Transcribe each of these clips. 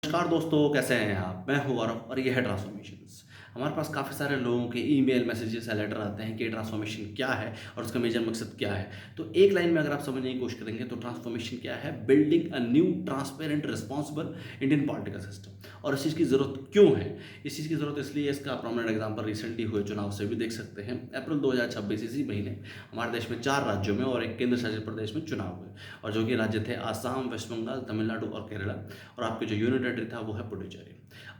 नमस्कार दोस्तों, कैसे हैं आप? मैं हूँ गौरव और ये है ट्रांसफॉर्मेशंस। हमारे पास काफ़ी सारे लोगों के ईमेल, मैसेजेस या लेटर आते हैं कि ट्रांसफॉर्मेशन क्या है और उसका मेजर मकसद क्या है। तो एक लाइन में अगर आप समझने की कोशिश करेंगे तो ट्रांसफॉर्मेशन क्या है? Building a new transparent responsible Indian political system. और इस चीज़ की ज़रूरत क्यों है? इस चीज़ की ज़रूरत इसलिए है, इसका प्रोमिनेंट एग्जाम्पल रिसेंटली हुए चुनाव से भी देख सकते हैं। अप्रैल 2026 इसी महीने हमारे देश में 4 राज्यों में और एक केंद्र शासित प्रदेश में चुनाव हुए और जो कि राज्य थे आसाम, वेस्ट बंगाल, तमिलनाडु और केरला। और आपके जो यूनियन टेरिटरी था वो है पुडुचेरी।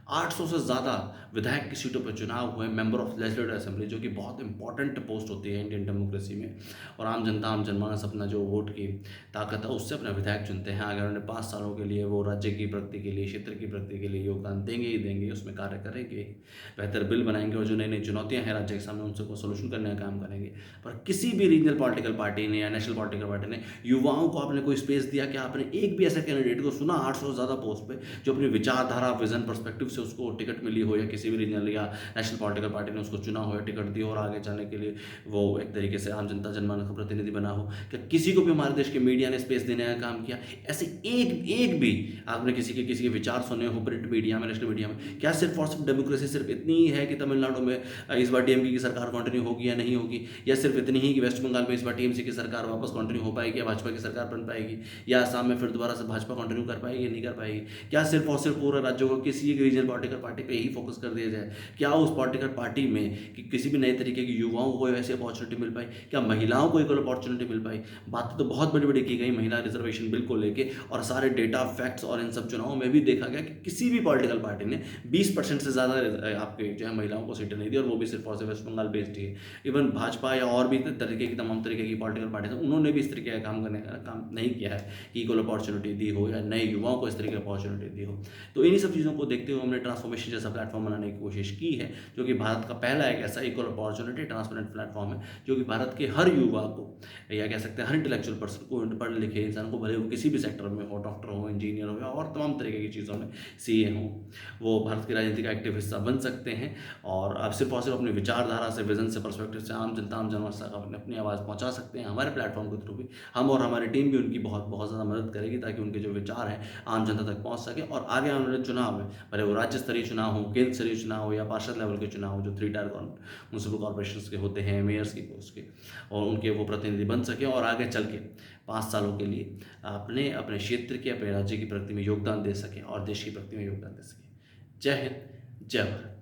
800 से ज़्यादा विधायक की सीटों पर चुनाव हुए, मेंबर ऑफ लेजिस्लेटिव असेंबली, जो कि बहुत इंपॉर्टेंट पोस्ट होती है इंडियन डेमोक्रेसी में। और आम जनता, आम जनमानस अपना जो वोट की ताकत है उससे अपने विधायक चुनते हैं। अगर उन्हें 5 सालों के लिए वो राज्य की प्रगति के लिए, क्षेत्र की प्रगति के लिए योगदान देंगे ही देंगे, उसमें कार्य करेंगे, बेहतर बिल बनाएंगे और जो नई नई चुनौतियां हैं राज्य के सामने उनसे को सोल्यूशन करने का काम करेंगे। पर किसी भी रीजनल पॉलिटिकल पार्टी ने या नेशनल पॉलिटिकल पार्टी ने युवाओं को आपने कोई स्पेस दिया कि आपने एक भी ऐसे कैंडिडेट को सुना 800 से ज़्यादा पोस्ट पे जो अपनी विचारधारा, विजन, पर्सपेक्टिव से उसको टिकट मिली हो या किसी भी रीजनल या नेशनल पॉलिटिकल पार्टी ने उसको चुना हो या टिकट दी हो और आगे जाने के लिए वो एक तरीके से आम जनता जनमानस का प्रतिनिधि बना हो? क्या किसी को भी हमारे देश के मीडिया ने स्पेस देने का काम किया? ऐसे एक एक भी आपने किसी के विचार सुने हो प्रिंट मीडिया में, नेशनल मीडिया में? क्या सिर्फ और सिर्फ डेमोक्रेसी सिर्फ इतनी ही है कि तमिलनाडु में इस बार टीएमके की सरकार कंटिन्यू होगी या नहीं होगी, या सिर्फ इतनी ही कि वेस्ट बंगाल में इस बार टीएमसी की सरकार वापस कंटिन्यू हो पाएगी या भाजपा की सरकार बन पाएगी, या असम में फिर दोबारा से भाजपा कंटिन्यू कर पाएगी या नहीं कर पाएगी? क्या सिर्फ और सिर्फ पूरे राज्यों को किसी एक रीजनल पॉलिटिकल पार्टी पे ही फोकस कर दिया जाए? क्या उस पॉलिटिकल पार्टी में कि किसी भी नए तरीके के युवाओं को ऐसी अपॉर्चुनिटी मिल पाई? क्या महिलाओं को इक्वल अपॉर्चुनिटी मिल पाई? बातें तो बहुत बड़ी बड़ी की गई महिला रिजर्वेशन बिल को लेके, और सारे डेटा, फैक्ट्स और इन सब चुनावों में भी देखा गया कि किसी भी पॉलिटिकल पार्टी ने 20% से ज़्यादा आपके जो है महिलाओं को सीटें नहीं दी, और वो भी सिर्फ और सिर्फ वेस्ट बंगाल बेस्ड ही है। इवन भाजपा या और भी तरीके की तमाम तरीके की पॉलिटिकल पार्टी हैं, उन्होंने भी इस तरीके का काम करने का काम नहीं किया है कि इक्वल अपॉर्चुनिटी दी हो या नए युवाओं को इस तरीके की अपॉर्चुनिटी दी हो। तो इन्हीं सब चीज़ों को देखते हुए हमने ट्रांसफॉर्मेशन जैसा प्लेटफॉर्म बनाने की कोशिश की है, जो कि भारत का पहला एक ऐसा इक्वल अपॉर्चुनिटी ट्रांसपेरेंट प्लेटफॉर्म है जो कि भारत के हर युवा को, या कह सकते हैं हर इंटेलेक्चुअल पर्सन को, पढ़े लिखे इंसान को, भले वो किसी भी सेक्टर में हो, डॉक्टर हो, इंजीनियर हो या और तमाम तरीके की चीज़ों में, सीए हो, वो भारत की राजनीति का एक्टिव हिस्सा बन सकते हैं। और आप सिर्फ और सिर्फ अपनी विचारधारा से, विजन से, पर्सपेक्टिव से आम जनता, आम जनमानस तक अपनी आवाज़ पहुंचा सकते हैं। हमारे प्लेटफॉर्म के थ्रू भी हम और हमारी टीम भी उनकी बहुत बहुत ज़्यादा मदद करेगी ताकि उनके जो विचार हैं आम जनता तक पहुंच सके। और आगे आने वाले चुनाव में, भले वो राज्य स्तरीय चुनाव हो, केंद्र स्तरीय चुनाव हो या पार्षद लेवल के चुनाव हो, जो 3 टायर म्यूनसिपल कॉर्पोरेशन के होते हैं, मेयर्स की पोस्ट के, और उनके वो प्रतिनिधि बन सके और आगे चल के 5 सालों के लिए अपने अपने क्षेत्र के, अपने राज्य की प्रगति में योगदान दे सकें और देश की प्रगति में योगदान दे सकें। जय हिंद, जय भारत।